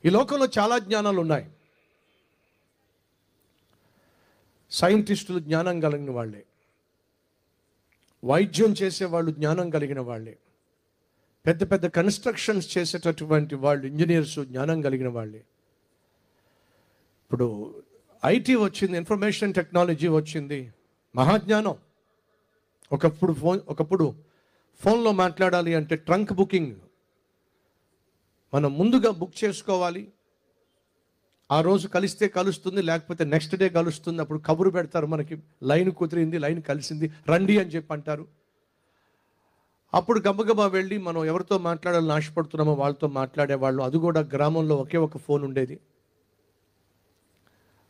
ఈ లోకంలో చాలా జ్ఞానాలు ఉన్నాయి. సైంటిస్టులు జ్ఞానం కలిగిన వాళ్ళే, వైద్యం చేసేవాళ్ళు జ్ఞానం కలిగిన వాళ్ళే, పెద్ద పెద్ద కన్స్ట్రక్షన్స్ చేసేటటువంటి వాళ్ళు ఇంజనీర్స్ జ్ఞానం కలిగిన వాళ్ళే. ఇప్పుడు ఐటీ వచ్చింది, ఇన్ఫర్మేషన్ టెక్నాలజీ వచ్చింది, మహాజ్ఞానం. ఒకప్పుడు ఫోన్లో మాట్లాడాలి అంటే ట్రంక్ బుకింగ్, మనం ముందుగా బుక్ చేసుకోవాలి. ఆ రోజు కలిస్తే కలుస్తుంది, లేకపోతే నెక్స్ట్ డే కలుస్తుంది. అప్పుడు కబురు పెడతారు మనకి, లైన్ కుదిరింది, లైన్ కలిసింది, రండి అని చెప్పి అంటారు. అప్పుడు గబగబా వెళ్ళి మనం ఎవరితో మాట్లాడాలని ఆశపడుతున్నామో వాళ్ళతో మాట్లాడేవాళ్ళు. అది కూడా గ్రామంలో ఒకే ఒక ఫోన్ ఉండేది.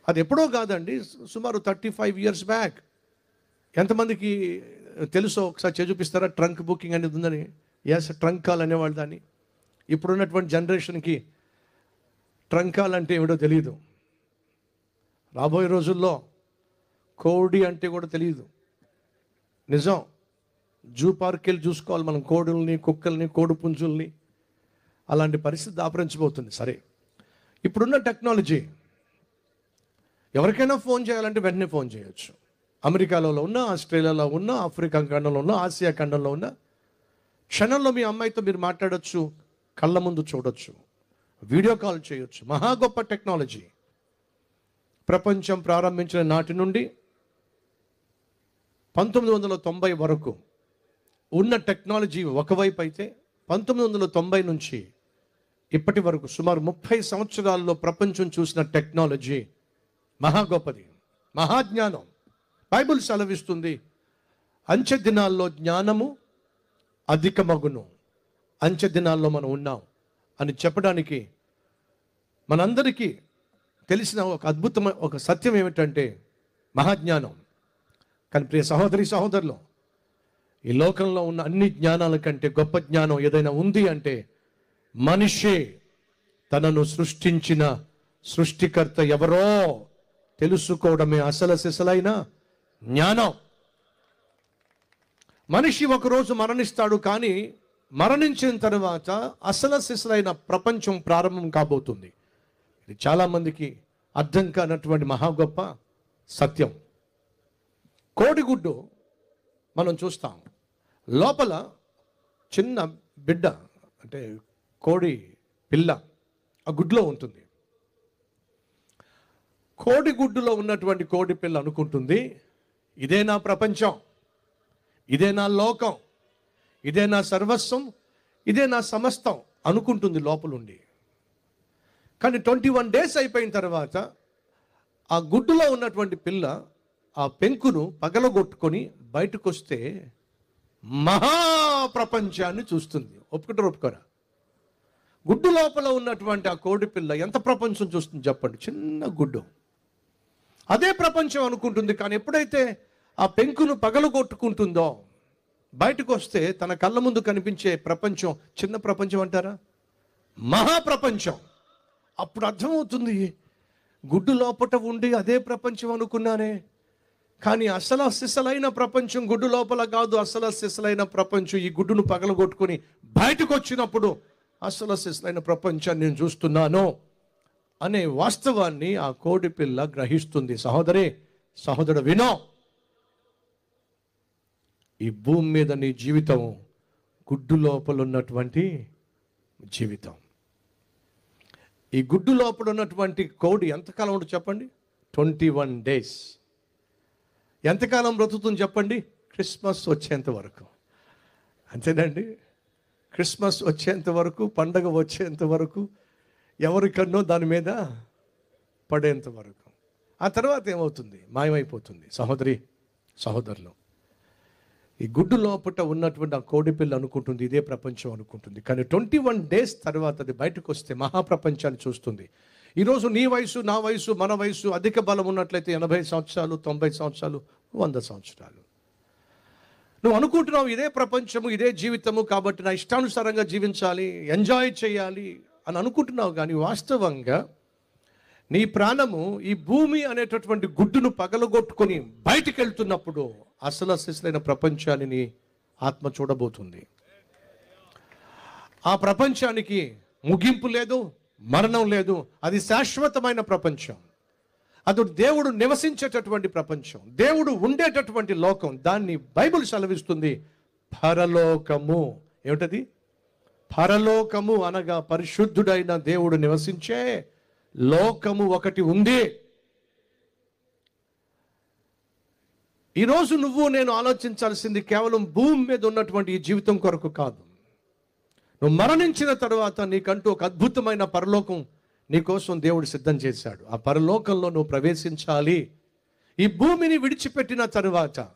అది ఎప్పుడో కాదండి, సుమారు 35 years బ్యాక్. ఎంతమందికి తెలుసో ఒకసారి చూపిస్తారా ట్రంక్ బుకింగ్ అనేది ఉందని? ఎస్, ట్రంక్ కాల్ అనేవాళ్ళు దాన్ని. ఇప్పుడున్నటువంటి జనరేషన్కి ట్రంక్ కాల్ అంటే ఏమిటో తెలియదు. రాబోయే రోజుల్లో కోడి అంటే కూడా తెలియదు. నిజం, జూ పార్క్ వెళ్ళి చూసుకోవాలి మనం కోడుల్ని, కుక్కల్ని, కోడి పుంజుల్ని. అలాంటి పరిస్థితి దాపరించబోతుంది. సరే, ఇప్పుడున్న టెక్నాలజీ ఎవరికైనా ఫోన్ చేయాలంటే వెంటనే ఫోన్ చేయొచ్చు. అమెరికాలో ఉన్నా, ఆస్ట్రేలియాలో ఉన్నా, ఆఫ్రికా ఖండంలో ఉన్నా, ఆసియా ఖండంలో ఉన్నా, క్షణంలో మీ అమ్మాయితో మీరు మాట్లాడొచ్చు, కళ్ళ ముందు చూడొచ్చు, వీడియో కాల్ చేయొచ్చు. మహా గొప్ప టెక్నాలజీ. ప్రపంచం ప్రారంభించిన నాటి నుండి 1990 వరకు ఉన్న టెక్నాలజీ ఒకవైపు అయితే, 1990 నుంచి ఇప్పటి వరకు సుమారు 30 సంవత్సరాల్లో ప్రపంచం చూసిన టెక్నాలజీ మహా గొప్పది, మహాజ్ఞానం. బైబిల్ సెలవిస్తుంది, అంచె దినాల్లో జ్ఞానము అధికమగును. అంచె దినాల్లో మనం ఉన్నాం అని చెప్పడానికి మనందరికీ తెలిసిన ఒక అద్భుతమైన ఒక సత్యం ఏమిటంటే మహాజ్ఞానం. కానీ ప్రియ సహోదరి సహోదరులు, ఈ లోకంలో ఉన్న అన్ని జ్ఞానాల కంటే గొప్ప జ్ఞానం ఏదైనా ఉంది అంటే మనిషి తనను సృష్టించిన సృష్టికర్త ఎవరో తెలుసుకోవడమే అసలు సిసలైన జ్ఞానం. మనిషి ఒకరోజు మరణిస్తాడు, కానీ మరణించిన తర్వాత అసలు సిసలైన ప్రపంచం ప్రారంభం కాబోతుంది. ఇది చాలామందికి అర్థం కానటువంటి మహా గొప్ప సత్యం. కోడిగుడ్డు మనం చూస్తాం, లోపల చిన్న బిడ్డ అంటే కోడి పిల్ల ఆ గుడ్లో ఉంటుంది. కోడిగుడ్డులో ఉన్నటువంటి కోడి పిల్ల అనుకుంటుంది, ఇదే నా ప్రపంచం, ఇదే నా లోకం, ఇదే నా సర్వస్వం, ఇదే నా సమస్తం అనుకుంటుంది లోపలుండి. కానీ 21 days అయిపోయిన తర్వాత ఆ గుడ్డులో ఉన్నటువంటి పిల్ల ఆ పెంకును పగలగొట్టుకొని బయటకు వస్తే మహాప్రపంచాన్ని చూస్తుంది. ఒప్పుకోరా? గుడ్డు లోపల ఉన్నటువంటి ఆ కోడి పిల్ల ఎంత ప్రపంచం చూస్తుంది చెప్పండి? చిన్న గుడ్డు, అదే ప్రపంచం అనుకుంటుంది. కానీ ఎప్పుడైతే ఆ పెంకును పగలగొట్టుకుంటుందో బయటకు వస్తే తన కళ్ళ ముందు కనిపించే ప్రపంచం చిన్న ప్రపంచం అంటారా, మహాప్రపంచం. అప్పుడు అర్థమవుతుంది, గుడ్డు లోపట ఉండి అదే ప్రపంచం అనుకున్నానే, కానీ అసలు సిసలైన ప్రపంచం గుడ్డు లోపల కాదు. అసలు సిసలైన ప్రపంచం ఈ గుడ్డును పగలగొట్టుకొని బయటకు వచ్చినప్పుడు అసలు సిసలైన ప్రపంచాన్ని నేను చూస్తున్నాను అనే వాస్తవాన్ని ఆ కోడి పిల్ల గ్రహిస్తుంది. సహోదరి సహోదరుడు వినో, ఈ భూమి మీద నీ జీవితం గుడ్డు లోపల ఉన్నటువంటి జీవితం. ఈ గుడ్డు లోపల ఉన్నటువంటి కోడి ఎంతకాలం ఉంటుంది చెప్పండి? 21 days. ఎంతకాలం బ్రతుకుతుంది చెప్పండి? క్రిస్మస్ వచ్చేంత వరకు. అంతేనండి, క్రిస్మస్ వచ్చేంత వరకు, పండగ వచ్చేంత వరకు, ఎవరికన్నో దాని మీద పడేంత వరకు. ఆ తర్వాత ఏమవుతుంది? మాయమైపోతుంది. సహోదరి సహోదరులు, ఈ గుడ్డు లోపట ఉన్నటువంటి ఆ కోడి పిల్ల అనుకుంటుంది ఇదే ప్రపంచం అనుకుంటుంది. కానీ 21 days తర్వాత అది బయటకు వస్తే మహాప్రపంచాన్ని చూస్తుంది. ఈరోజు నీ వయసు, నా వయసు, మన వయసు అధిక బలం ఉన్నట్లయితే 80 సంవత్సరాలు, 90 సంవత్సరాలు, 100 సంవత్సరాలు. నువ్వు అనుకుంటున్నావు ఇదే ప్రపంచము, ఇదే జీవితము, కాబట్టి నా ఇష్టానుసారంగా జీవించాలి, ఎంజాయ్ చేయాలి అని అనుకుంటున్నావు. కానీ వాస్తవంగా నీ ప్రాణము ఈ భూమి అనేటటువంటి గుడ్డును పగలగొట్టుకొని బయటికి వెళ్తున్నప్పుడు అసలు సిసలైన ప్రపంచాన్ని నీ ఆత్మ చూడబోతుంది. ఆ ప్రపంచానికి ముగింపు లేదు, మరణం లేదు. అది శాశ్వతమైన ప్రపంచం. అది దేవుడు నివసించేటటువంటి ప్రపంచం, దేవుడు ఉండేటటువంటి లోకం. దాన్ని బైబిల్ సెలవిస్తుంది పరలోకము. ఏమిటది? పరలోకము అనగా పరిశుద్ధుడైన దేవుడు నివసించే లోకము ఒకటి ఉంది. ఈరోజు నువ్వు నేను ఆలోచించాల్సింది కేవలం భూమి మీద ఉన్నటువంటి ఈ జీవితం కొరకు కాదు. నువ్వు మరణించిన తరువాత నీకంటూ ఒక అద్భుతమైన పరలోకం నీకోసం దేవుడు సిద్ధం చేశాడు. ఆ పరలోకంలో నువ్వు ప్రవేశించాలి. ఈ భూమిని విడిచిపెట్టిన తరువాత